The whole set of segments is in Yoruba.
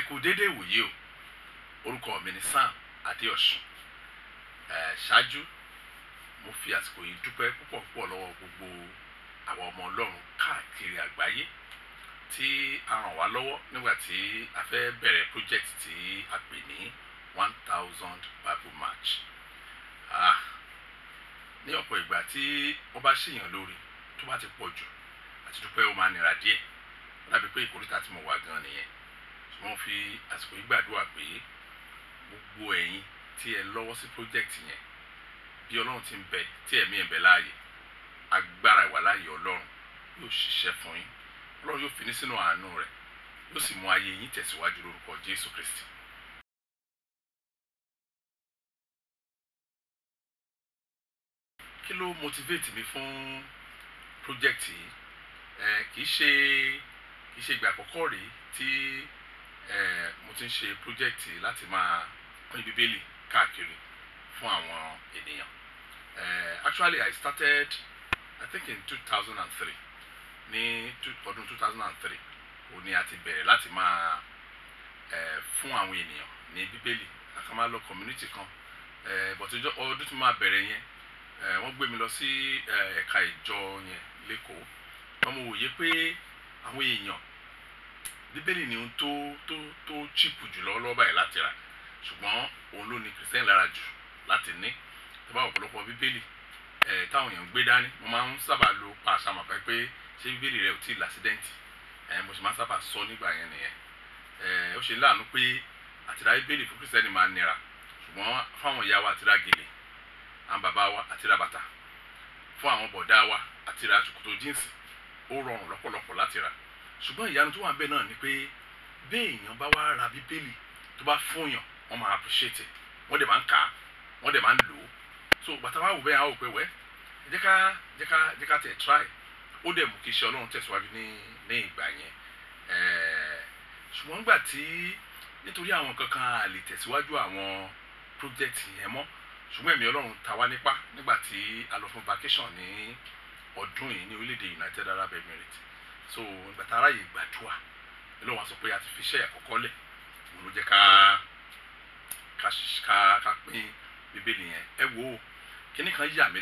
kú dédé wòye o orúkọ mi ni Sam Adéọ̀sùn. Ṣáájú mo fi àsìkò yìí dúpẹ́ púpọ̀ lọ́wọ́ gbogbo àwọn ọmọ Ọlọ́run káàkiri àgbáyé tí a ràn wá lọ́wọ́ nígbà tí a fẹ́ bẹ̀rẹ̀ project tí a pè ní 1000 Bible Match. Ní ọ̀pọ̀ ìgbà tí wọ́n bá ṣèyàn lórí tó bá ti pọ̀ jù àti dúpẹ́ ó máa nira díẹ̀ lábí pé ìkórìtà tí mo wà gan nìyẹn. Mo fi àsìkò yìí gbàdúrà pé gbogbo ẹ̀yin tí ẹ lọ́wọ́ sí project yẹn bí Ọlọ́run ti ń bẹ tí ẹ̀mí ẹ̀ ń bẹ láàyè agbára ìwà láàyè Ọlọ́run yóò ṣiṣẹ́ fún yín. Ọlọ́run yóò fi ní sínú àánú rẹ̀ yóò sì mú ayé yín tẹ̀síwájú lórúkọ Jésù Kristi. Kí ló motivate mi fún project yìí? Kì í ṣe ìgbà àkọ́kọ́ rèé tí mo ti ń ṣe project láti máa pín bíbélì káàkiri fún àwọn ènìyàn. Actually I started I think in 2003 ní ọdún 2003 ó ní a ti bẹ̀rẹ̀ láti máa fún àwọn ènìyàn ní bíbélì Akamalọ community kan but ọdún tí máa bẹ̀rẹ̀ yẹn wọ́n gbé mi lọ sí ẹ̀ka ìjọ yẹn lẹ́kọ̀ọ́. wọ́n mú wòye pé àwọn èèyàn bíbélì ni ohun tó cheap jùlọ lọ́wọ́ báyìí láti rà ṣùgbọ́n òun ló ní Kristẹni lára jù láti ní. tó bá ọ̀pọ̀lọpọ̀ bíbélì táwọn èèyàn ń gbé dání mo máa ń sábà lo pàṣà màpá pé ṣé bíbélì rẹ ò tí ì lásídẹ́ǹtì mo sì máa ń sábà sọ nígbà yẹn nìyẹn. ó ṣe láàánú pé àtìrà bíbélì fún Kristẹni máa ń nira ṣùgbọ́n fáwọn ìyá wa àtìrà gèlè àwọn bàbá wa àtìrà bàtà fún àwọn bọ̀dá wa àtìrà ṣòkòtò jíǹsì ó rọrùn lọ́pọ̀lọpọ̀ láti rà. ṣùgbọ́n ìyanu tó wà bẹ́ẹ̀ náà ni pé béèyàn bá wá ra bíbélì tó bá fúnyàn wọ́n máa appreciate wọ́n dẹ̀ máa ń kà á wọ́n dẹ̀ máa ń lò ó. so bàtà wà wò bẹ́ẹ̀ àwọn òpè wẹ́ jẹ́ ká tẹ̀ try ó dẹ̀ mú kí iṣẹ́ Ọlọ́run tẹ̀síwájú ní ìgbà yẹn. ṣùgbọ́n nígbà tí nítorí àwọn kankan a lè tẹ̀síwájú àwọn project yẹn mọ́ ṣùgbọ́n ẹ̀mí Ọlọ́run ta wá nípa nígbà tí a lọ fún vacation ní ọdún yìí ní orílẹ̀-èdè United Arab Emirates. so nígbà tá a ráyè gbàdúrà ló wá sọ pé a ti fi iṣẹ́ àkọ́kọ́ lẹ̀ òun ló jẹ́ ká pín bíbélì yẹn. ẹ wo kíní kan yà mí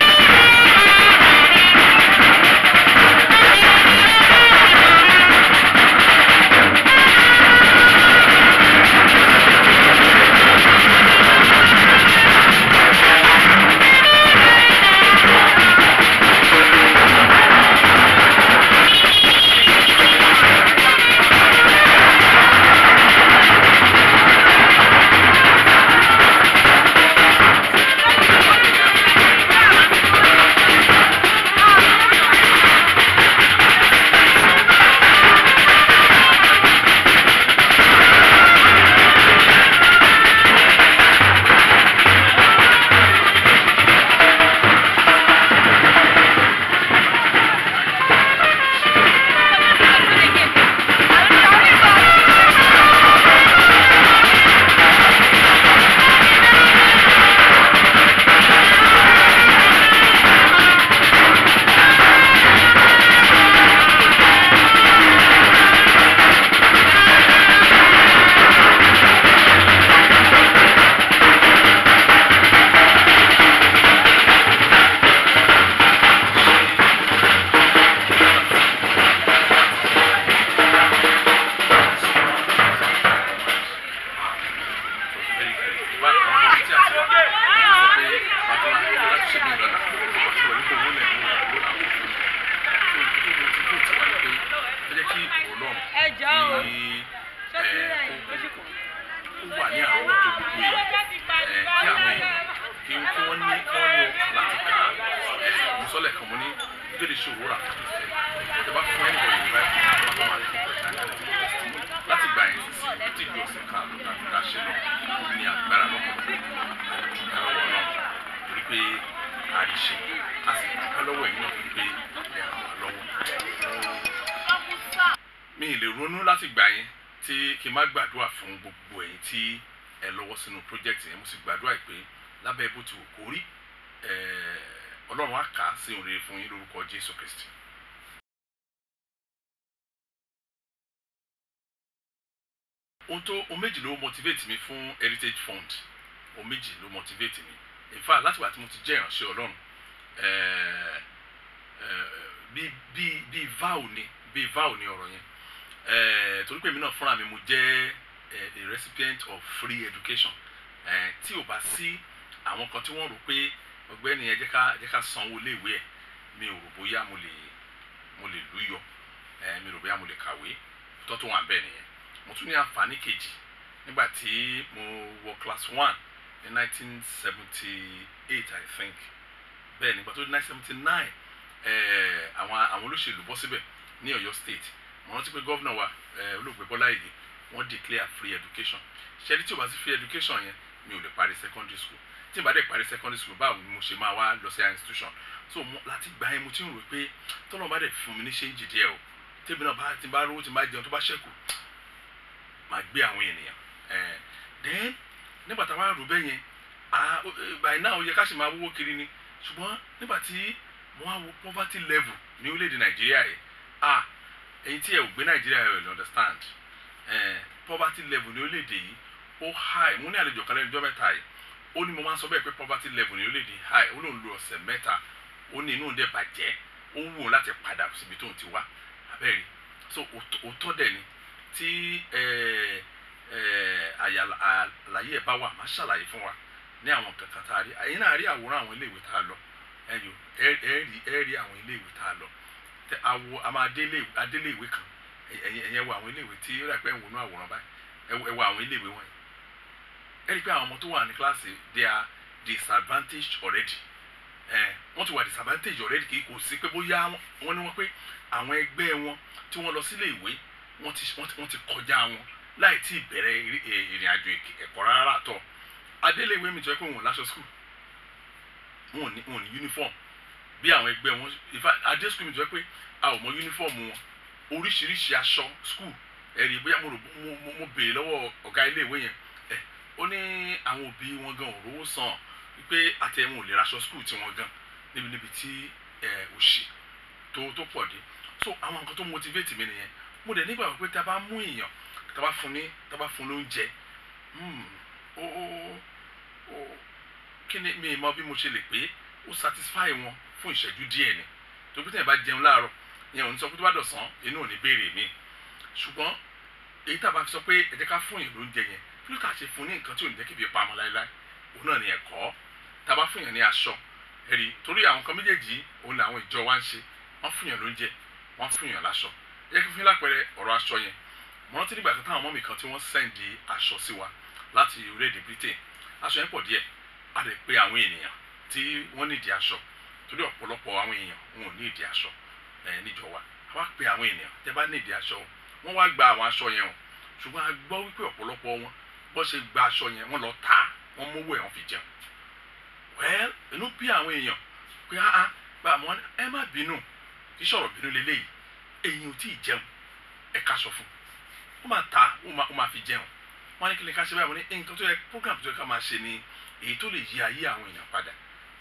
wà ní àwọn tó gbogbo yìí kí àwọn èèyàn kí wọ́n ní ọkàn láti kà á. Mùsọ̀lẹ̀ kan mo ní bíbélì ṣòro rà ẹ bá fún ẹnì kan yìí báyìí wọ́n máa fi pẹ̀lú láti gbà yẹn sí tí ìjọ ọ̀sẹ̀ kan àlọ́ ká ṣe lọ ó ní agbára lọ́pọ̀lọpọ̀ àdúgbò lọ́wọ́ náà torí pé àríṣe a sì dúpẹ́ lọ́wọ́ ẹ̀yìn náà torí pé ẹ ràn wá lọ́wọ́. mi ì lè ronú láti gbà yẹn tí kí n má gbàdúrà fún gbogbo ẹ̀yin tí ẹ lọ́wọ́ sínú project yẹn. mo sì gbàdúrà pé lábẹ́ bó ti wù kó rí Ọlọ́run á kà á sí òun rere fún yín lórúkọ Jésù Kristi. ohun méjì ló motivate mi fún heritage fund, ohun méjì ló motivate mi. In fact láti ìgbà tí mo ti jẹ́ ìránṣẹ́ Ọlọ́run bí vow ni ọ̀rọ̀ yẹn, torí pé èmi náà fúnra mi mo jẹ́ a recipient of free education, tí ò bá sí àwọn kan tí wọ́n rò pé ọ̀gbẹ́ni ẹ jẹ́ ká sanwó iléèwé ẹ̀, mi ò rò bóyá mo lè lúyọ, mi ò rò bóyá mo lè kàwé tó wà bẹ́ẹ̀ nìyẹn. Mo tún ní àǹfààní kejì nígbà tí mo wọ class 1 ní 1978 I think, bẹ́ẹ̀ nígbà tó di 1979 àwọn olóṣèlú bọ́ síbẹ̀ ní Ọ̀yọ́ state. Mo rántí pé gọ́vnà wa olóògbé Bọ́lá Ìgè wọ́n declare free education. Ṣẹ́ni tí o bá sí free education yẹn mi ò lè parí secondary school, tí n bá dẹ̀ parí secondary school báwo ni mo ṣe máa wá lọ sí institution. So láti gbà yẹn mo ti ń rò pé tọ́lọ́ bá dẹ̀ fún mi ní ṣéǹjì díẹ̀ o, tèmi náà tí n bá rówó tí n bá jẹun tó bá ṣẹ́kù máa gbé àwọn ènìyàn. Then nígbà tá a wá rò bẹ́ẹ̀ yẹn by now ó yẹ ká sì máa wówó kiri ni, ṣùgbọ́n nígbà tí mo wá wo poverty level ní orílẹ̀-èdè Nàìjíríà yìí, ẹ̀yin tí ẹ ò gbé Nàìjíríà ẹ will understand. Poverty level ní orílẹ̀-èdè yìí ó high. Mo ní àlejò kan lẹ́nu ọjọ́ mẹ́ta yìí, ó ní mo máa ń sọ bẹ́ẹ̀ pé poverty level ní orílẹ̀-èdè high. Ó lóun lo ọ̀sẹ̀ mẹ́ta, ó ní inú dẹ̀ bàjẹ́, ó wù ú láti padà síbi tóun ti wá abẹ́rẹ́. So òótọ́ dẹ̀ ni tí àlàyé ẹ̀ bá wà máa ṣàlàyé fún wa ní àwọn kankan tá a rí. Ẹ̀yin náà rí àwòrán àwọn iléèwé tá a lọ, ẹ rí àwọn iléèwé tá a lọ. A máa délé ìwé kan, ẹ̀yin wo àwọn iléèwé tí ó rà pé ń wọnú àwòrán báyìí, ẹ wo àwọn iléèwé wọ̀nyí. Ẹ rí pé àwọn ọmọ tó wà ní kíláàsì they are disadvantaged already. Wọ́n ti wà disadvantaged already, kì í kò sí pé bóyá wọ́n ní wọ́n pé àwọn ẹgbẹ́ wọn tí wọ́n lọ sílé ìwé wọ́n ti kọjá wọn láì tí ì bẹ̀rẹ̀ ìrìn àjò ẹ̀kọ́ rárá tọ̀. Adélé ìwé mi tó yẹ pé wọn ò láṣọ school, wọn ò ní uniform bí àwọn ẹgbẹ́ wọn. In fact adé school mi tó yẹ pé a ò mọ uniform wọn, oríṣiríṣi aṣọ school. Ẹ̀rí bóyá mo béèrè lọ́wọ́ ọ̀gá ilé ìwé yẹn, ó ní àwọn òbí wọn gan ò rówó san wípé àti ẹ̀wọ̀n ò lè raṣọ school tí wọ́n gan níbi tí òṣì tó pọ̀ dé. So àwọn nǹkan tó motivate mi nìyẹn. Mo dẹ̀ nígbà wípé tá a bá mú èèyàn tá a bá fún lóúnjẹ, kí ni mi mọ bí mo ṣe lè pé ó satisfy wọn fún ìṣẹ́jú díẹ̀ ni. tó bí tẹ̀ bá jẹun láàárọ̀ yẹn ò ní sọ pé tó bá dọ̀sán inú ò ní béèrè mi. Ṣùgbọ́n èyí tá a bá fi sọ pé ẹ jẹ́ ká fún yẹn lóúnjẹ yẹn, kí ló kà ṣe fún ní nǹkan tí ò ní jẹ́ kí ibi pa ọmọ láéláé, òun náà ni ẹ̀kọ́. Tá a bá fún yẹn ní aṣọ, ẹ̀rí torí àwọn kan méjèèjì òun làwọn ìjọ wa ń ṣe, wọ́n fún yẹn lóúnjẹ, wọ́n fún yẹn láṣọ. Ẹ jẹ́ kí n fún yín lápẹẹrẹ ọ̀rọ̀ aṣọ yẹn. Mo rántí nígbà kan táwọn ọmọ mi kan tí wọ́n sẹ́ǹdì aṣọ sí wa láti orílẹ̀-èdè Britain. Aṣọ yẹn pọ̀ díẹ̀, a lè pe àwọn ènìyàn tí wọ́n nídìí aṣọ, torí ọ̀pọ̀lọpọ̀ àwọn èèyàn wọn ò nídìí aṣọ níjọ wa. A wá pe àwọn ènìyàn tẹ́ bá nídìí aṣọ, wọ́n wá gba àwọn aṣọ yẹn o. Ṣùgbọ́n a gbọ́ wípé ọ̀pọ̀lọpọ̀ wọn bó ṣe gba aṣọ yẹn wọ́n lọ tà á, wọ́n mówó ẹ̀ wọ́n fi jẹun. Well, inú bí àwọn èèyàn pé bá a mọ̀ ẹ má bínú, kì í ṣọ̀rọ̀ bínú leléyìí, èyí ò tí ì jẹun, ẹ ká aṣọ fún ó máa ta ó máa fi jẹun. Wọ́n ní kí ni ká ṣe báyìí, wọ́n ní nǹkan tó yẹ program tó yẹ ká máa ṣe ni èyí tó lè yí ayé àwọn èèyàn padà.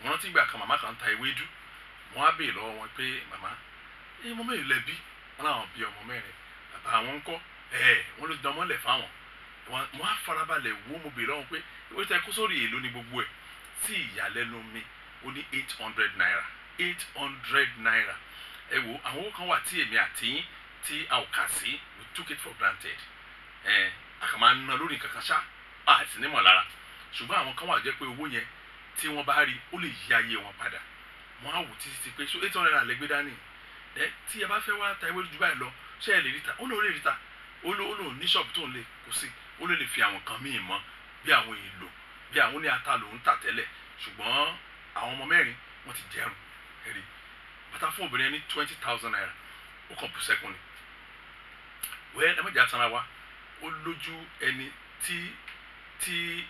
Wọ́n rántí ìgbà kan màmá kan ta ewédú, wọ́n á béèrè lọ́wọ́ wọn pé màmá ọmọ mẹ́rin lẹ bí? Wọ́n láwọn bí ọmọ mẹ́rin. Bàbá àwọn ń kọ́ wọ́n ló dán mọ́lẹ̀ fáwọn. Wọ́n á farabalẹ̀ wo, mo béèrè lọ́wọ́ pé ìwé tẹ kó sórí èlò ní gbogbo ẹ̀. Sí ìyàlẹ́nu mi ó ní 800 naira. 800 naira. Ẹ wo àwọn owó kan wà tí èmi àti yín tí a ò kà sí, we took it for granted. A kàn máa ń ná lórí nǹkan kan ṣá, àti nímọ̀ lára. Ṣùgbọ́n àwọn kan wà jẹ́ pé owó yẹn tí wọ́n bá rí ó lè yí ayé wọn padà. Wọ́n á wò títí pé so 800 naira lẹ́gbẹ́ dání. Tí ẹ bá fẹ́ wá ta ewédú jù báyìí lọ, ṣé ẹ lè rí ta? Ó lóun lè rí ta. Ó lóun ní ṣọ́ọ̀bù tó ń lè kó sí. Ó lè fi àwọn kan míì mọ́ bí àwọn èlò, bí àwọn ní ata lòún tà tẹ́lẹ̀. Ṣùgbọ́n àwọn ọmọ mẹ́rin wọ́n ti jẹun. Ẹ̀rí bàtà fún obìnrin ní 20,000 naira. Ó kàn bù sẹ́kùn ni. Wẹ́ẹ́ ẹ má jẹ́ àtàrà wa. Ó lójú ẹni tí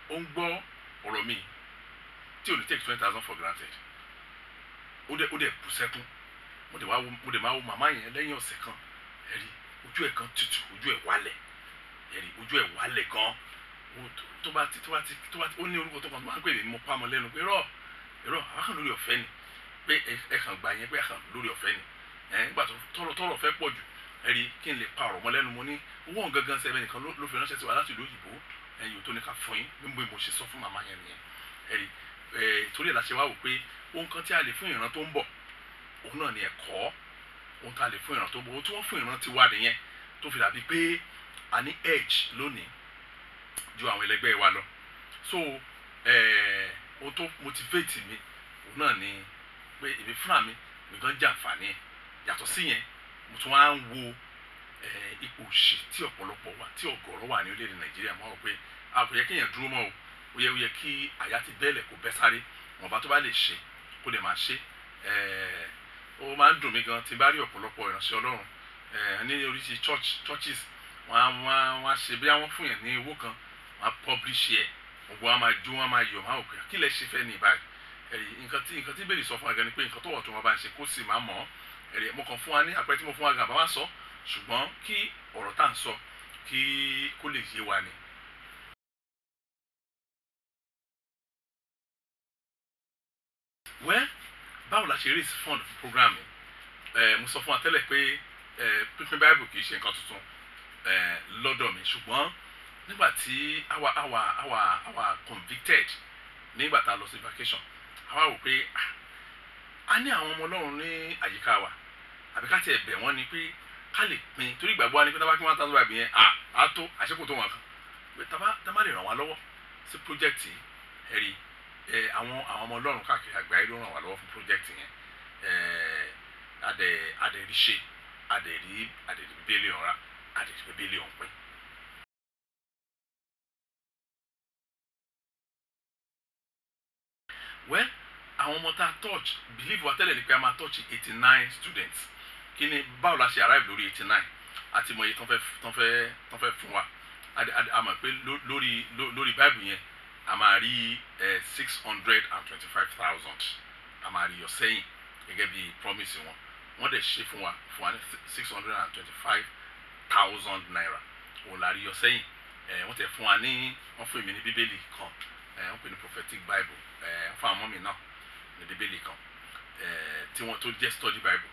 ó ń gbọ́ ọ̀rọ̀ mi tí ò ní take 20,000 for granted. Ó dẹ̀ bù sẹ́kùn. Mo dẹ̀ máa wo màmá yẹn lẹ́yìn ọ̀sẹ̀ kan. Ẹ̀rí ojú ẹ̀ kan tutù, ojú ẹ̀ wálẹ̀. Ẹ̀rí ojú ẹ̀ wálẹ̀ gan. Tó bá ó ní orúkọ tó kàn tó máa ń pè ní mo pa mọ́ lẹ́nu pé irọ́ àkàn lórí ọ̀fẹ́ ni, pé ẹ kàn gbà yẹn pé àkàn lórí ọ̀fẹ́ ni. Nígbà tọ́rọ̀ fẹ́ pọ̀ jù, ẹ̀rí kí n lè pa ọ̀rọ̀ mọ́ lẹ́nu mo ní owó ọ̀hún gangan sẹ́bẹ̀ nìkan ló fi ránṣẹ́ sí wa láti ìlú òyìnbó ẹ̀yìn tó ní ká fún yín bí mo ṣe sọ fún màmá yẹn nìyẹn ẹ̀rí torí ẹ̀ la ṣe wá wò pé ohun kan tí a lè fún ìran tó ń bọ̀ òun náà ni ẹ̀kọ́ ohun tá a lè fún ìran tó ń bọ̀ ohun tí wọ́n fún ìran ti wá nìyẹn tó fi dàbí pé a ní edge lónìí ju àwọn ẹlẹgbẹ́ wa lọ so ohun tó motivate mi òun náà ni pé èmi fúnra mi nìkan jẹ àǹfààní ẹ̀ yàtọ̀ sí yẹn mo tún wá ń wo ipò òṣì tí ọ̀pọ̀lọpọ̀ wà tí ọ̀gọ̀rọ̀ wà ní orílẹ̀-èdè Nàìjíríà mọ́ ọ pé a kò yẹ kéèyàn dúró mọ́ o ó yẹ kí àyà ti bẹ́ẹ̀lẹ̀ kó bẹ́ sáré wọn bá tó bá lè ṣe kó lè máa ṣe ó máa ń dùn mí gan tí n bá rí ọ̀pọ̀lọpọ̀ ìránṣẹ́ Ọlọ́run ní oríṣi churches wọ́n á ṣe bí wọ́n fún yẹn ní owó kan wọ́n á publish ẹ̀ gbogbo wọn máa jó wọn máa yọ̀ máa òkè kí lẹ ṣe fẹ́ ní ìbáyìí ẹ̀rí nǹkan tí bẹ́ẹ̀ sọ fún wa gan ni pé nǹkan tó wọ̀ tó wọn bá ń ṣe kó sì máa mọ̀ ẹ̀rí mo kàn fún wa ní àpẹẹrẹ tí mo fún wa gan àbá wa sọ ṣùgbọ́n kí ọ̀rọ̀ tá à ń sọ kí kó lè yé wa ni. báwo la ṣe raise fund fún program mo sọ fún wa tẹ́lẹ̀ pé pínpín Bible kì í ṣe nǹkan tuntun lọ́dọ̀ mi ṣùgbọ́n nígbà tí àwa convicted nígbà tá a lọ sí vacation àwa wò pé a ní àwọn ọmọ Ọlọ́run ní àyíká wa àbí ká tiẹ̀ bẹ̀ wọ́n ni pé ká lè pín torí ìgbàgbọ́ wa ni pé tábà kí wọ́n tán lóra ìbí yẹn á tó àṣekù tó wọn kan pé tábà lè ràn wá lọ́wọ́ sí project ẹ̀rí àwọn ọmọ Ọlọ́run káàkiri àgbáyé ló ràn wá lọ́wọ́ fún project yẹn adẹ̀rí ṣe adẹ̀rí bíbélì ọ̀rá adẹ̀rí bíbélì ọ̀pẹ́. àwọn ọmọ tá a touch believe wa tẹ́lẹ̀ ni pé a máa touch 89 students kí ni báwo la ṣe arrive lórí 89 àti mọ̀ iye tán fẹ́ fún wa a mọ̀ pé lórí Bible yẹn a máa rí 625,000 a máa rí yọ sẹ́yìn gẹ́gẹ́ bí promise wọ́n dẹ̀ ṣe fún wa ní 625,000 naira òun la rí yọ sẹ́yìn wọ́n tẹ̀ fún wa ní wọ́n fún èmi ní bíbélì kan wọ́n pè ní prophetic Bible fún àwọn ọmọ mi náà ní bíbélì kan tí wọ́n tó jẹ́ study Bible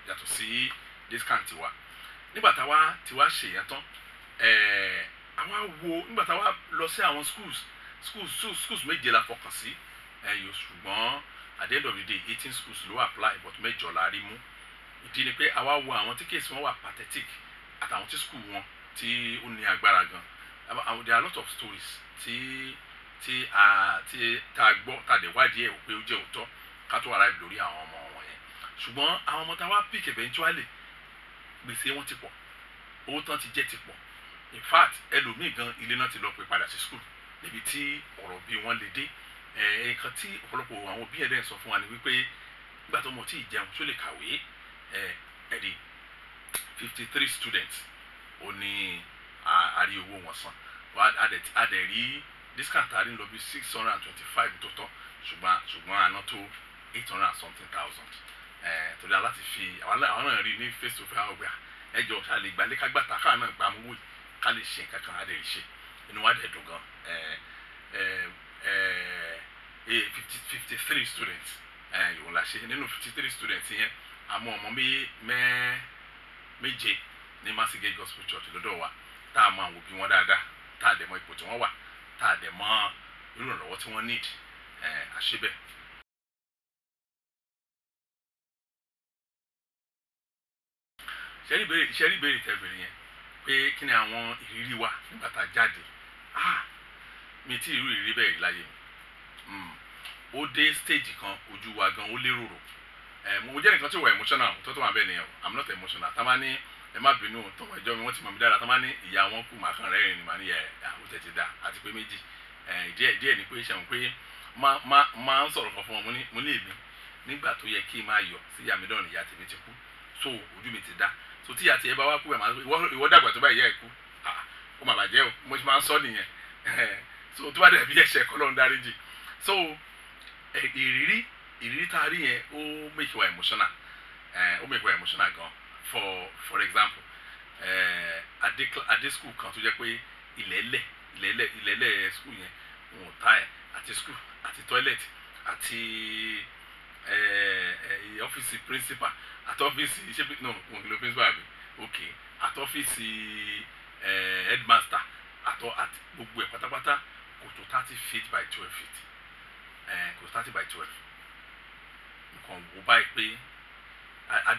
yàtọ̀ sí discount tiwa nígbà táwa ṣe yẹn tán àwa wo nígbà táwa lọ sí àwọn schools méje la fọkàn sí ṣùgbọ́n at the end of the day 18 schools ló apply but mẹ́jọ la rí mú ìdí ni pé àwa wo àwọn tí case wọn wà pathetic àtàwọn tí school wọn tí ó ní agbára gan there are a lot of stories tí a gbọ́ tá a dẹ̀ wádìí ẹ̀ pé ó jẹ́ òótọ́ ká tó arrive lórí àwọn ọmọ wọn yẹn ṣùgbọ́n àwọn ọmọ tá a wá pick eventually gbèsè wọn ti pọ̀ owó tán ti jẹ́ ti pọ̀ in fact ẹlòmíì gan ilé náà ti lọ pé padà sí school níbi tí ọ̀rọ̀ bí wọ́n lè dé nǹkan tí ọ̀pọ̀lọpọ̀ àwọn òbí ẹ̀dẹ̀ ń sọ fún wa ni wípé nígbà tó mọ̀ tí ì jẹun tó lè kàwé ẹ̀rí 53 students ó ní àrí owó wọn san adẹ̀ rí discount àrí ń lọ bí 625 tó tọ́ ṣùgbọ́n àná tó 800 and something thousand torí aláti fi àwọn náà rí ní face to face ọgbà ẹjọ ṣáà lè gbalẹ̀ kágbàtà káà náà gbà mú wò ká lè ṣe nǹkan kan adẹ̀ rí ṣe inú wa dẹ̀ dùn gan 53 students ìwọ̀n la ṣe nínú 53 students yẹn àmọ́ ọmọ méje ní Masigate Gospel Church lọ́dọ̀ wa tá a mọ àwọn òbí wọn dáadáa tá a dẹ̀ mọ ipò tí wọ́n wà tá a dẹ̀ mọ irú ìrànlọ́wọ́ tí wọ́n need àṣebẹ̀. ṣẹ́rí ìbéèrè tẹ̀bẹ̀rẹ̀ yẹn pé kí ni àwọn ìrírí wa nígbà tá a jáde mi tí irú ìrírí bẹ́ẹ̀ rí láyé mi ó dé stage kan ojú wa gan ó lérò rò mo jẹ́ nǹkan tí ó wà emotional tó wà bẹ́ẹ̀ nìyẹn I'm not emotional tá a máa ní ẹ má bínú tọmọ ìjọ mi wọ́n ti mọ̀ mí dára tá a máa ní ìyá wọn kú màá kàn rẹ́rìn ni màá ní àwọn tẹ̀ ti dá àti pé méjì díẹ̀ ni pé ṣẹ̀wọ̀n pé máa ń sọ̀rọ̀ kan fún wọn mo ní èmi nígbà tó yẹ kí n máa yọ̀ sí ìyá mi lọ́rùn ìyá tèmi ti kú so ojú mi ti dá so tí ìyá tiẹ̀ bá wá kú ẹ̀ máa ìwọ dàgbà tó bá ìyá ẹ̀ kú ó mà bàjẹ́ o mo ti máa ń sọ nìyẹn so tó bá dẹ̀ bí ẹ̀ṣẹ̀ kọ́ lọ́run dáríjì so ìrírí tá a rí yẹn ó make wa emotional gan for example adé school kan tó jẹ́ pé ilẹ̀ẹ́lẹ̀ school yẹn wọn ò ta ẹ̀ àti school àti toilet àti ọ́fíìsì principal àti ọ́fíìsì ṣé no òun ló principal àbí ok àtọ́fíìsì headmaster àti gbogbo ẹ̀ pátápátá kò tó 30 feet by 12 feet kò tó 30 by 12 nǹkan wò báyìí pé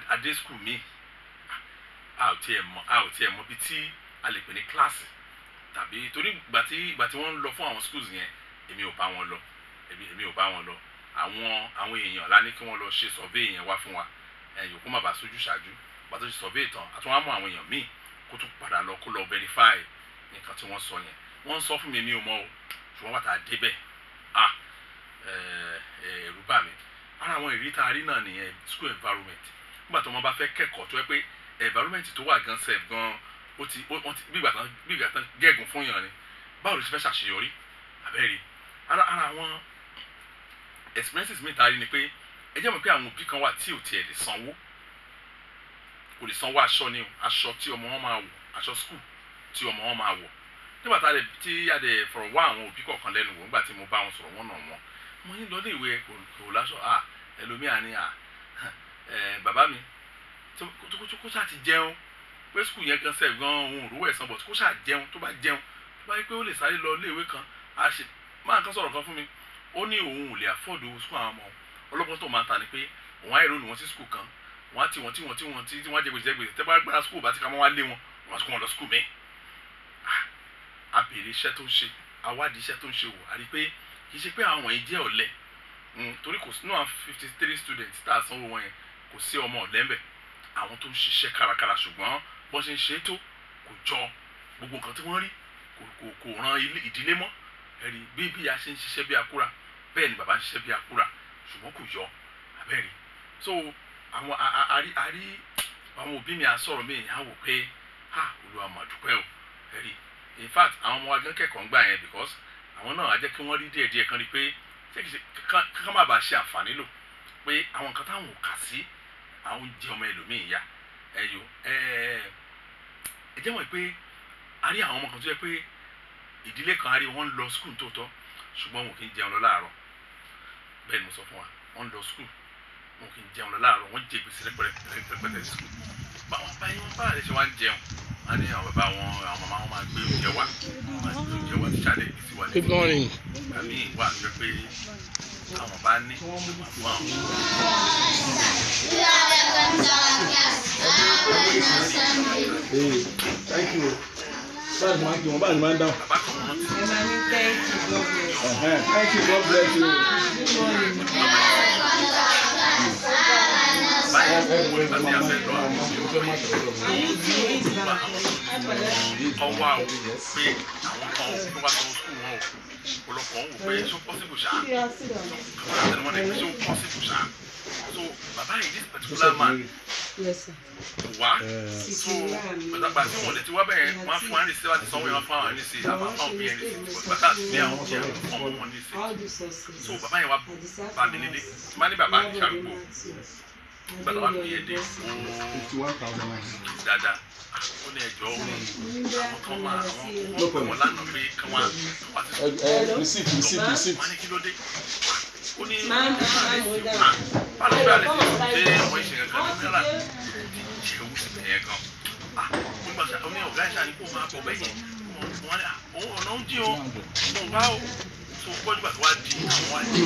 adé school mi a ò tiẹ̀ mọ̀ bí tí a lè pè ní kíláàsì tàbí torí ìgbà tí wọ́n ń lọ fún àwọn schools yẹn èmi ò bá wọn lọ àwọn èèyàn la ní kí wọ́n lọ ṣe survey yẹn wá fún wa yòókù má bàa sójú ṣáájú bá tó ṣe survey tán àti wọ́n á mú àwọn èèyàn míì kó tún padà lọ kó lọ verify nǹkan tí wọ́n sọ yẹn wọ́n sọ fún mi mi ò mọ̀ o ṣùgbọ́n bàtà débẹ̀ ẹ̀rù bà mí ara àwọn ìrírí tá a rí náà nìyẹn school environment nígbà tó wọ́n bá fẹ́ kẹ́kọ̀ọ́ tó yẹ pé environment tó wà gan sef gan ó ti bí ìgbà tán gẹ́gùn fún yàn ni báwo ló ṣe fẹ́ ṣàṣeyọrí àbẹ́rẹ́ ara àwọn experiences mi ta rí ni pé ẹ jẹ́ mọ̀ pé àwọn òbí kan wà tí ò tiẹ̀ lè sanwó kò lè sanwó aṣọ ni aṣọ tí ọmọ wọn máa wọ̀ aṣọ school tí ọmọ wọn máa wọ̀ nígbà tí a dẹ̀ fọ̀rọ̀ wá àwọn òbí kọ̀ọ̀kan lẹ́nu wò nígbà tí mo bá wọn sọ̀rọ̀ wọn náà wọn mo ní lọ ilé ìwé kò láṣọ ẹlòmíà ni bàbá mi kó ṣáà ti jẹun pé school yẹn gan sef gan ohun òrùwẹ̀ ẹ̀sán bọ̀ kó ṣáà jẹun tó bá jẹun tó bá yẹ pé ó lè sáré lọ ilé ìwé kan máa kan sọ̀rọ̀ kan fún mi ó ní òun ò lè afford owó school àwọn ọmọ ọlọ́gbọ́n tó máa ta ni pé òun á ìrònú wọn sí school kan wọ́n á tí wọ́n jẹ gbèsè tẹ́ bá gbára school bá ti ka mọ́ wá lé wọn wọ́n á tún kọ́ wọn lọ school mi. A béèrè iṣẹ́ tó ń ṣe awádìí iṣẹ́ tó ń ṣe wò á rí pé kì í ṣe pé àwọn yìí jẹ́ ọ̀lẹ torí kò sínú àwọn 53 students tá a sanwó wọn yẹn kò sí ọmọ ọ̀lẹ ń bẹ̀ àwọn tó ń ṣiṣẹ́ kárakára ṣùgbọ́n bọ́n ṣe ń ṣe é tó kò jọ gbogbo nǹkan tí wọ́n rí kò ran ìdílé mọ́ ẹ̀rí bí a ṣe ń ṣiṣẹ́ bí akúra bẹ́ẹ̀ ni bàbá ń ṣiṣẹ́ bí akúra ṣùgbọ́n kò yọ abẹ́rẹ́ so àwọn àwọn òbí mi àsọ̀rọ̀ mi á wò pé Olúwa mà dúpẹ́ o ẹ̀rí in fact àwọn ọmọ wa gan kẹ́kọ̀ọ́ ń gbà yẹn because àwọn náà á jẹ́ kí wọ́n rí díẹ̀díẹ̀ kan rí pé ká má bàa ṣe àǹfààní lò pé àwọn nǹkan táwọn ò kà sí àwọn jẹ ọmọ ẹlòmíì ya ẹ jẹ́ mọ̀ pé a rí àwọn ọmọ kan tó yẹ pé ìdílé kan a rí wọn lọ school tó tọ́ ṣùgbọ́n wọn kì í jẹun lọ láàárọ̀ bẹ́ẹ̀ ni mo sọ fún wa wọ́n lọ school wọn kì í jẹun lọ láàárọ̀ wọ́n jẹ gbèsè rẹpẹtẹ school báwọn báyìí wọn bá àlejò wa ń jẹun wọn ní àwọn bàbá wọn àwọn màmá wọn máa gbé oúnjẹ wá oúnjẹ wá ti ṣáde ìgbésí wa lẹ́yìn àmì ìwà àjọ pé àwọn bá ní fún àwọn. Thank you. That's my key. That's my down. Thank you. God bless you. Ọwọ́ àwọn pé àwọn kan ò wá sọ fún wọn o ọ̀pọ̀lọpọ̀ ń wò pé ṣó possible ṣá àwọn àtẹnumọ́ ni pé ṣó possible ṣá so bàbá yìí this particular man wá so bàtàgbà tí wọn lè ti wá bẹ́ẹ̀ wọ́n á fún wa ní sí láti sanwó yẹn fún àwọn ní sí àwọn fáwọn bí ẹni sí bàtà ní àwọn jẹ́ àwọn ọmọ wọn ní sí so bàbá yẹn wá bá mi nílé tí má ní bàbá àti ṣàgbó gbàdá wà pé yẹn dé dáadáa ó ní ẹjọ́ àwọn kan máa àwọn kan wọn lánàá pé kí wọ́n wá sí receipt wọ́n ní kí ló dé ó ní báwo bá lè ṣe ọmọ ìṣẹ̀lẹ̀ kan ní ọ̀la ṣe owó sí bẹ̀yẹn gan nígbà tí ó ní ọ̀gá ìṣà ní kó máa bọ̀ bẹ́yẹn wọ́n ní ọ̀nà ń dín o wọ́n wá o tó gbọ́dọ̀ gbà tó wá di àwọn wá di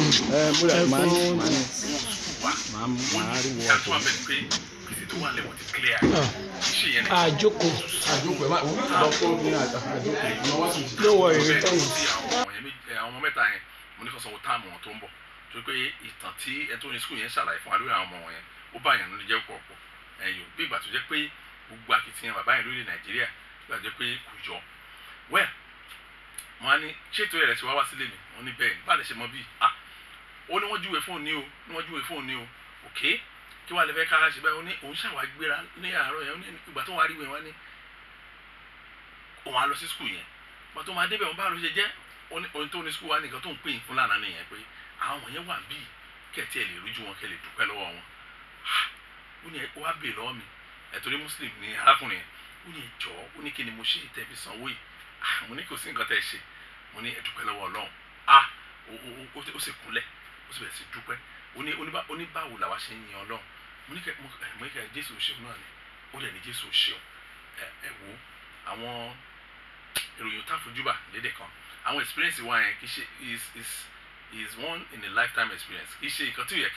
yàtọ̀ àbẹ̀ pé gbèsè tó wà lẹ́wọ̀n ti clear ṣe yẹn ní. àjòkò ẹ má lọ fún mi àjòkò lówó ìrètọ́nù. àwọn ọmọ mẹ́ta yẹn mo ní kó sanwó táàmù wọn tó ń bọ̀ torí pé ìtàn tí ẹ tó ní skul yẹn ṣàlàyé fún wa lórí àwọn ọmọ wọn yẹn ó bá yàn ló jẹ́ pọ̀pọ̀ ẹ̀yọ́ bí ìgbà tó jẹ́ pé gbogbo akitiyan bàbá yẹn lórí Nàìjíríà bí ìgbà tó jẹ́ pé kò jọ wẹ́ẹ̀ wọn á ní ṣètò rẹ̀ ṣe wá sílé mi wọn ní bẹ́ẹ̀ ní bá lè ṣe mọ bíi ó ní wọ́n júwe fóònù ní o òkè kí wàá lè fẹ́ ká ṣe báyìí ó ní òun ṣàwá gbéra ní àárọ̀ yẹn ó ní ìgbà tó wà rí wọn ní òun á lọ sí skul yẹn ìgbà tó máa débẹ̀ wọn bá lọ ṣe jẹ́ ohun tó ní skul wa nìkan tó ń pè fún lánàá nìyẹn pé àwọn ọmọ yẹn wà bíi kẹ́ẹ̀tì ẹ̀ lè rújú wọn kẹ́ lè dúpẹ́ lọ́wọ́ wọn ó ní wàá bèè lọ́wọ́ mi ẹ̀tọ́rí muslim ní arákùnrin yẹn ó ní ẹ̀jọ́ ó ní kí ni mo ṣe tẹ́ fi sanwó yìí mo ní kò sí nǹkan tẹ́ ṣe mo ní ẹ̀dúpẹ́ lọ́wọ́ Ọlọ́run ó sì kúnlẹ̀ ó sì bẹ̀rẹ̀ sí dúpẹ́ ó ní báwo làwa ṣe ń yan Ọlọ́run mo ní kẹ́ Jésù ṣe náà ni ó lè ní Jésù ṣeun. Ẹ wo àwọn ìròyìn tá fojú bá lédè kan, àwọn experience wa yẹn kì í ṣe is one in a lifetime experience, kì í ṣe nǹkan tí ó yẹ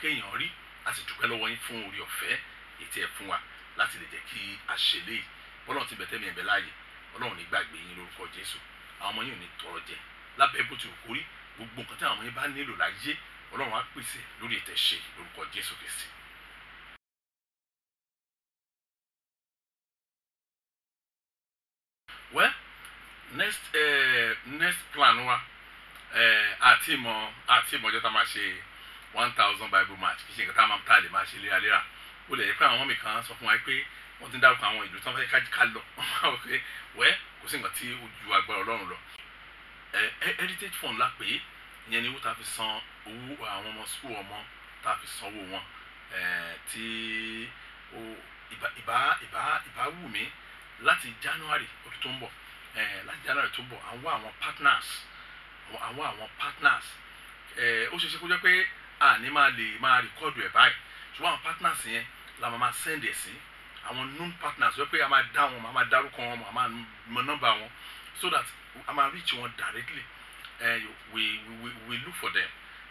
kéèyàn rí. A sì dúpẹ́ lọ́wọ́ yín fún orí ọ̀fẹ́ ètí ẹ̀ fún wa láti lè jẹ́ kí a ṣe léyìí. Ọlọ́run ti bẹ̀tẹ̀ mi ẹ̀bẹ̀ láàyè, Ọlọ́run ní gbàgbé yín lórúkọ Jésù. Àwọn ọmọ yín ò ní tọrọ jẹ lábẹ́ bó ti wù kórí. Gbogbo nǹkan tí àwọn ọmọ yín bá nílò láyé Ọlọ́run á pèsè lórí ìtẹ̀ṣe lórúkọ Jésù Kristi. Well, next plan wa àti ìmọ̀ ọjọ́ tá a máa ṣe 1000 Bible match, kì í ṣe nǹkan tá a máa tá a lè máa ṣe léraléra. Ó lè yẹ pé àwọn ọmọ mi kan sọ fún wa pé wọ́n ti ń dárúkọ àwọn ìlú tí wọ́n fẹ́ ká lọ. Wẹ́ kò sí nǹkan tí ó ju agbára Ọlọ́run lọ. Heritage fund la pé ìyẹn ni owó tá a fi san owó àwọn ọmọ school ọmọ tá a fi sanwó wọn. Tí ìbá wù mí láti January ọdún tó ń bọ̀, láti January tó ń bọ̀ àwọn partners. Ó ṣe ṣe kó jẹ́ pé àní máa rìkọ́dù ẹ̀ báyìí, ṣùgbọ́n àwọn partners yẹn la máa send ẹ̀ sí àwọn known partners, wọ́n pé a máa dá wọn, a máa dárúkọ wọn, a máa mọ nọ́mbà wọn, so that a máa reach wọn directly. We look for them.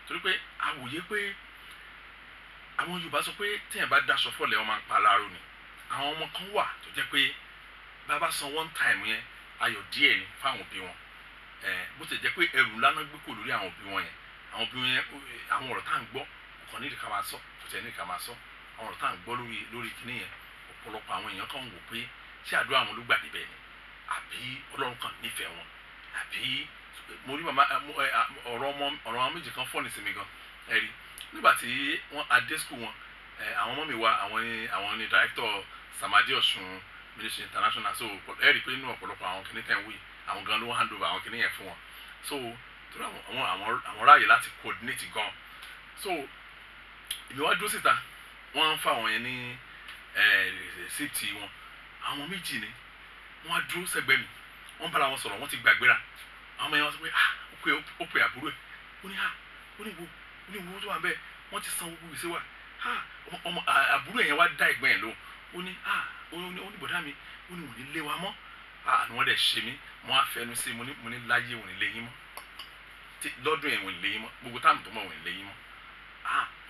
Torí pé a wòye pé àwọn Yorùbá sọ pé tí ẹ̀ bá daṣọ fọ́lẹ̀ wọn máa ń pa aláàrò ni. Àwọn ọmọ kan wà tó jẹ́ pé bàbá san one time yẹn ayọ̀ díẹ̀ ni fáwọn òbí wọn. Bó ti jẹ́ pé ẹrù ńlá náà gbé kò lórí àwọn òbí wọn yẹn. Àwọn òbí wọn yẹn, àwọn ọ̀rọ̀ tá à ń gbọ́ kò ní ká máa sọ, kò tẹ̀ ní ká máa sọ. Àwọn ọ̀rọ̀ tá à ń gbọ́ lórí kíní yẹn, ọ̀pọ̀lọpọ̀ àwọn èèyàn kan wò pé ṣé àdúrà àwọn ló gbà níbẹ̀ ni, àbí Ọlọ́run kan nífẹ̀ẹ́ wọn, àbí mo rí màmá ọ̀rọ̀ àwọn méjì kan fọ́ọ̀nì sí mi gan. Ẹ̀rí nígbà tí wọ́n adé school wọn, àwọn ọmọ mi wá àwọn ni director Samadi Ọ̀ṣun Ministry International. So ẹ̀rí pé inú ọ̀pọ̀lọpọ̀ àwọn kìíní tẹ̀ ń wí àwọn gan ló hand over àwọn kìíní yẹn fún wọn. So torí àwọn ráàyè láti coordinate gan. So ìbí wá dúró síta wọ́n ń fa àwọn yẹn ní safety wọn. Àwọn méjì ni wọ́n á dúró sẹ́gbẹ̀ẹ́ mi, wọ́n bára wọn sọ̀rọ̀, wọ́n ti gbàgbéra. Àwọn ọmọ yẹn wọ́n sọ pé ó pe àbúrò ẹ̀, ó ní wo tó wà bẹ́ẹ̀, wọ́n ti san gbogbo gbèsè wa. Ọmọ àbúrò yẹn wá dá ẹ̀gbọ́n yẹn lóhùn, ó ní bọ̀dá mi, ó ní wọ́n ní lé wa mọ́. Ni wọ́n dẹ̀ ṣe mí, mo á fẹnu sí mo ní láyé wọ́n ní lé yín mọ́, lọ́dún yẹn wọ́n ní lé yín mọ́, gbogbo táàmù tó mọ̀ wọ́n ní lé yín mọ́.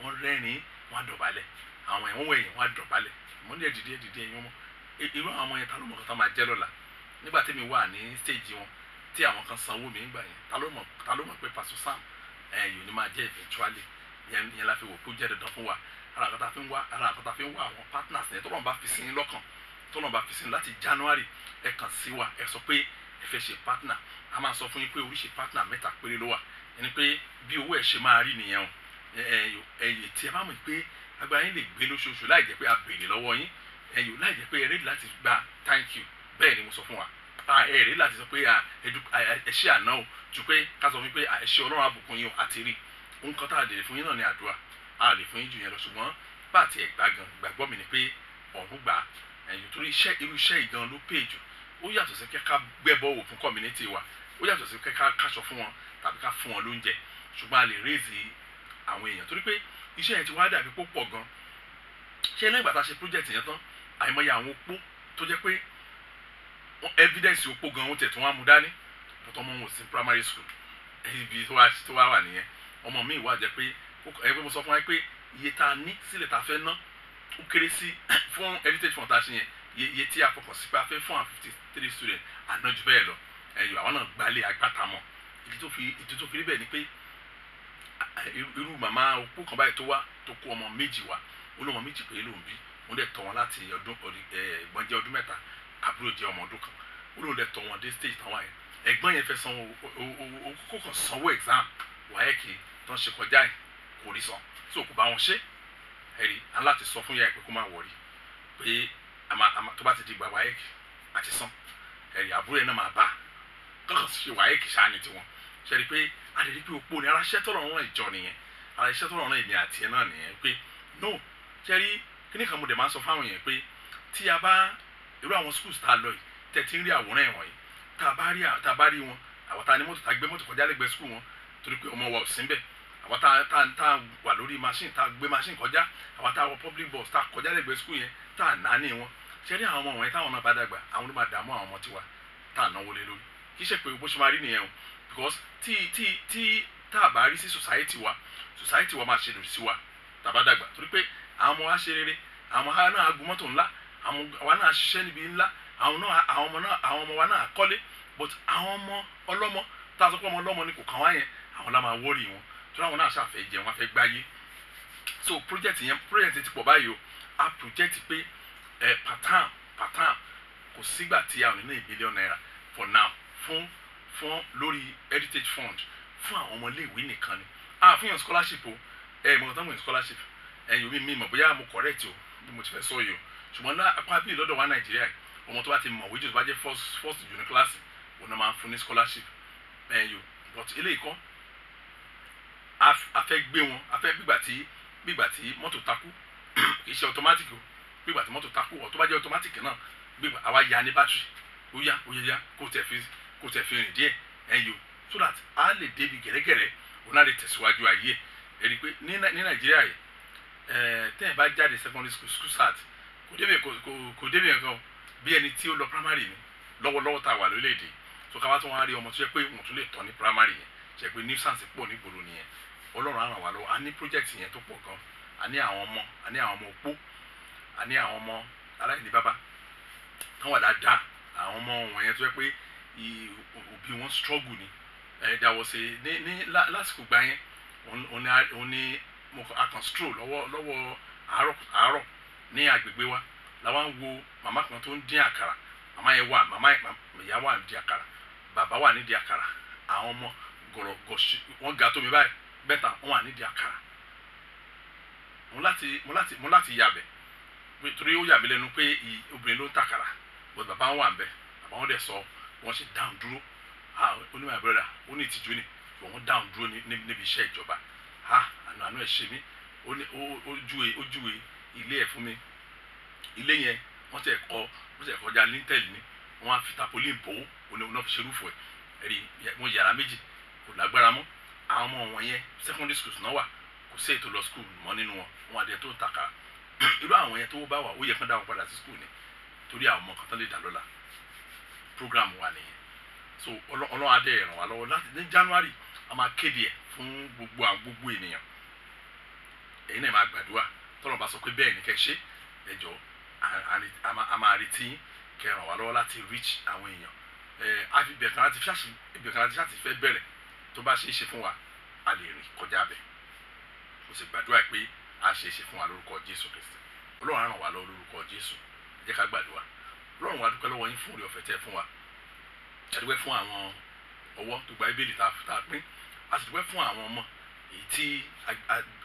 Wọ́n rẹ́rìn-ín, wọ́n á dọ̀bálẹ̀, àwọn ẹ̀wọ̀n wẹ̀yìn wọ́n á dọ̀bálẹ̀, mo ní ẹ̀dìdí ẹ̀yìn mọ́. Irú àwọn ọmọ yẹn ta ló mọ̀ kó tá máa jẹ́ lọ́la. Nígbà tí mi wà ní stage wọn tí àwọn kan sanwó mi nígbà yẹn, ta ló mọ̀ pé Pastor Sam yóò ní máa jẹ́ eventually. Yẹn la fi wò kó jẹ́ dandan fún wa. Ara àkọ́tà fi ń wá àwọn partners yẹn tó lọ́n bá fi sí ní lọ́kàn, tó lọ́n bá fi sí ní láti January ẹ kàn sí wa, ẹ sọ pé ẹ fẹ́ ṣe partner. A máa sọ fún yín pé oríṣi partner 3 péré ló wà. Ẹni pé bí owó ẹ̀ ṣe máa rí nìyẹn o. Tí ẹ bá mọ̀ pé agbára yín lè gbé lóṣooṣù láì jẹ́ pé a béèrè lọ́wọ́ yín, láì jẹ́ pé ẹ ready láti gba thank you, bẹ́ẹ̀ ni mo sọ fún wa. Ẹ ready láti sọ pé ẹ ṣe àná o, ju pé ká sọ fún yín pé ẹ ṣe Ọlọ́run àbùkún yín o àti rí. Nǹkan tá a lè fún yín náà ní àdúrà, a lè fún yín jù yẹn lọ, ṣùgbọ́n bá àti ẹ̀gbá gan gbàgbọ́ mi ni pé ọ̀run gbà. Torí irú iṣẹ́ ìgan ló pè jù. Ó yàtọ̀ sí kẹ́kà gbẹ́bọ̀ wò fún community wa, ó yàtọ̀ sí kẹ́kà káṣọ fún wọn tàbí ká fún wọn lóúnjẹ, ṣùgbọ́n a lè raise àwọn èèyàn. Torí pé iṣẹ́ yẹn ti wá dàbí pọ̀ gan. Ṣé lẹ́yìn ìgbà tá a ṣe project yẹn tán, àìmọye àwọn opó tó jẹ́ pé evidence opó gan wọ́n tẹ̀ tí wọ́n á mú dání, bọ́tọ̀ ọmọ wọn sí primary school, ibi tó wá wà nìyẹn. Ọmọ mi wà jẹ́ pé mo sọ fún wa pé iye tá a ní sílẹ̀ tá a fẹ́ ná ó kéré sí fún heritage fund tá a ṣe yẹn, iye tí a fọkàn sí pé a fẹ́ fún àwọn 53 students àná jù bẹ́ẹ̀ lọ. Àwọn náà gbalẹ̀ agbátàmọ̀. Ìdí tó fi rí bẹ́ẹ̀ ni pé irú màmá opó kan báyìí tó wá tó kó ọmọ méjì wá, ó lọ́mọ méjì pé ló ń bí, ó dẹ̀ tọ́ wọn láti ẹ̀gbọ́n jẹ́ ọdún 3, àbúrò jẹ́ ọmọ ọdún 1, ó lóun dẹ̀ tọ́ wọn dé stage táwọn yẹn. Ẹ̀gbọ́n yẹn fẹ́ sanwó kókò sanwó exam wáyẹ̀kì tó ń ṣe kọjá yìí kò rí san, so kò bá wọn ṣe. Ẹ̀rí aláti sọ fún yẹn pé kó má wọrí pé tó bá ti di gba wáyẹ̀kì àti san. Ẹ̀rí àbúrò yẹn náà máa bá kọ́kọ́ ṣe wáyẹ̀kì ṣáà ní tiwọn. Ṣe rí pé a lè rí pé opó ni ara iṣẹ́ tọ́lọ̀ rán ìjọ nìyẹn, ara iṣẹ́ tọ́lọ̀ rán èmi àti ẹ̀ náà nìyẹn pé no. Ṣe rí kíní kan mo dẹ̀ máa ń sọ fáwọn yẹn pé tí a bá irú àwọn schools tá a lọ yìí tẹ̀ tí ń rí àwòrán ẹ̀wọ̀n yìí, tá a bá rí wọn, àwọn tá a ní mọ́tò tá a gbé mọ́tò kọjá lẹ́gbẹ̀ẹ́ school wọn torí pé ọmọ wa ò sí níbẹ̀, àwa tá wà lórí machine tá gbé machine kọjá àwa tá wọ public bus tá kọjá lẹ́gbẹ̀ẹ́ school yẹn tá nání wọn ṣe rí àwọn ọmọ wọ̀nyẹn táwọn náà bá dàgbà àwọn ló máa dààmú àwọn ọmọ tiwa tá náwó lé lórí kì í ṣe pé bó ṣe máa rí nìyẹn o because tí tá a bá rí sí society wa máa ṣe lòdì sí wa tá a bá dàgbà torí pé àwọn ọmọ wa ṣe rere àwọn ọmọ náà gun mọ́tò ńlá àwọn wa náà ṣiṣẹ́ níbi ńlá àwọn ọmọ wa náà kọ́lé but àwọn ọmọ ọlọ́mọ tá a sọ pé ọmọ ọlọ́mọ ni kò kàn wá yẹn àwọn la máa wọ́ọ̀rì wọn tó láwọn náà ṣàfẹ́ jẹun wọn fẹ́ gbáyé so project ti pọ̀ báyìí o a project pé part-time kò sígbà tí a ò ní ní $1 billion for now fún lórí heritage fund fún àwọn ọmọ iléèwé nìkan ni fún yàn scholarship o mo tán mọ̀ ní scholarship yomi mi mọ̀ bóyá mo correct o bí mo ti fẹ́ sọ yìí o ṣùgbọ́n náà apá bíi lọ́dọ̀ wa Nàìjíríà ọmọ tó bá ti mọ̀ wíjì tó bá jẹ́ first junior class òun náà máa ń fún ní scholarship but eléyìí kọ́ a fẹ́ gbé wọn a fẹ́ gbígbà tí mọ́tò takú kì í ṣe automatic o gbígbà tí mọ́tò takú ọ̀ tó bá jẹ́ automatic náà gbígbà àwa ya ní battery ó yá kó tẹ̀ fi rìn díẹ̀ so that a lè débi gẹ̀rẹ́gẹ̀rẹ́ òun náà lè tẹ̀síwájú ayé ẹ̀ rí i pé ní Nàìjíríà yìí tẹ́ẹ̀ bá jáde secondary school start kò débi nǹkan bí ẹni tí ó lọ primary ni lọ́wọ́lọ́wọ́ tá a wà lórílẹ̀‐èdè so ká wá tó wọn á rí ọmọ tó yẹ pé wọ́n tún lè tọ́ ní primary yẹn ṣe pé nuisance pọ̀ nígboro nìyẹn Ọlọ́run á ràn wá lọ́wọ́ a ní project yẹn tó pọ̀ gan a ní àwọn ọmọ opó a ní àwọn ọmọ aláìní bàbá tán wà dáadáa àwọn ọmọ wọ̀nyẹn tó yẹ pé òbí wọn struggle ni ẹ̀ẹ́dàwọ̀ ṣe ní lásìkò gbà yẹn òun ni mo kàn stroll lọ́wọ́ àárọ̀ ní agbègbè wa làwọn ń wo màmá kan tó ń dín àkàrà màmá ìyá wà ní dín àkàrà bàbá wà ní dín àkàrà àwọn ọmọ gọ̀rọ̀gọ̀ṣì wọ́n ga tó mi báyìí bẹ́tà wọ́n wà ní dín àkàrà mo láti yàbẹ̀ torí ó yà mí lẹ́nu pé obìnrin ló ń tàkàrà but bàbá wọn wà ń bẹ̀ bàbá wọn dẹ̀ sọ wọ́n ṣe dáhùn dúró ó ní my brother ó ní ìtìjú ni wọ́n dáhùn dúró níbi iṣẹ́ ìjọba àánú ẹ̀ ṣe mí ó júwe ilé ẹ̀ fún mi ilé yẹn wọ́n tẹ̀ kọjá lintel ni wọ́n á fi tapoli bò ó náà fi ṣerú fún ẹ̀ rí wọ́n yàrá méjì kò lágbára mọ́ àwọn ọmọ wọn yẹn secondary schools náà wà kò sí ètò lọ school mọ́ nínú wọn adìẹ tó ń takà irú àwọn yẹn tó bá wà ó yẹ kán dá wọn padà sí school ni torí àwọn ọmọ kan tán lè dà lọ́la program wà nìyẹn so ọlọ́run adé ràn wá lọ́wọ́ láti ní January a máa kéde ẹ̀ fún gbogbo ènìyàn èyí náà máa gbàdúrà tọ́lọ̀ bá sọ pé bẹ́ẹ̀ ni kẹ́ ṣe ẹjọ́ a máa retí kẹ́ ràn wá lọ́wọ́ láti reach àwọn èèyàn ibẹ̀ kan láti fẹ́ bẹ̀rẹ̀ tó bá ṣe é ṣe fún wa a lè rìn kọjá bẹ̀ mo sì gbàdúrà pé a ṣe é ṣe fún wa lórúkọ Jésù Kristi ọlọ́run á ràn wá lọ́wọ́ lórúkọ Jésù jẹ́ ká gbàdúrà ọlọ́run wa dúpẹ́ lọ́wọ́ yín fún oore ọ̀fẹ́ tẹ́ fún wa a dúpẹ́ fún àwọn ọwọ́ tó gba Bíbélì tá a pín a sì dúpẹ́ fún àwọn ọmọ èyí tí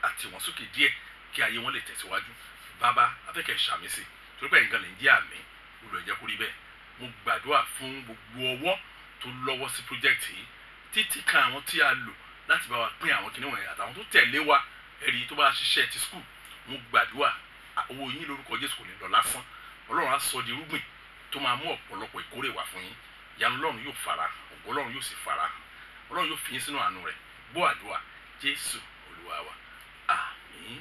a tì wọ́n sókè díẹ̀ kí ayé wọn lè tẹ̀síwájú bàbá afẹ́kẹ́ ṣàmì sí torí pé nǹkan lè ń jẹ́ àmì olùẹ̀jẹ̀ kúrí bẹ́ẹ̀ mo gbàdúrà fún gbogbo ọwọ́ tó lọ́wọ́ sí project yìí títí kan àwọn tí a lò láti bá wa pín àwọn kìnìún wọ̀nyí àtàwọn tó tẹ̀lé wa ẹ̀rí tó bá ṣiṣẹ́ ti school mo gbàdúrà owó yín lórúkọ Jésù kò ní lọ lásán Ọlọ́run á sọ di irúgbìn tó máa mú ọ̀pọ̀lọpọ̀ ìkórè wá fún yín ìyanu Ọlọ́run yóò fara ògo Ọlọ́run yóò sì fara Ọlọ́run yóò fi yín sínú àánú rẹ̀ gbọ́ àdúrà Jésù Olúwa wa àmín.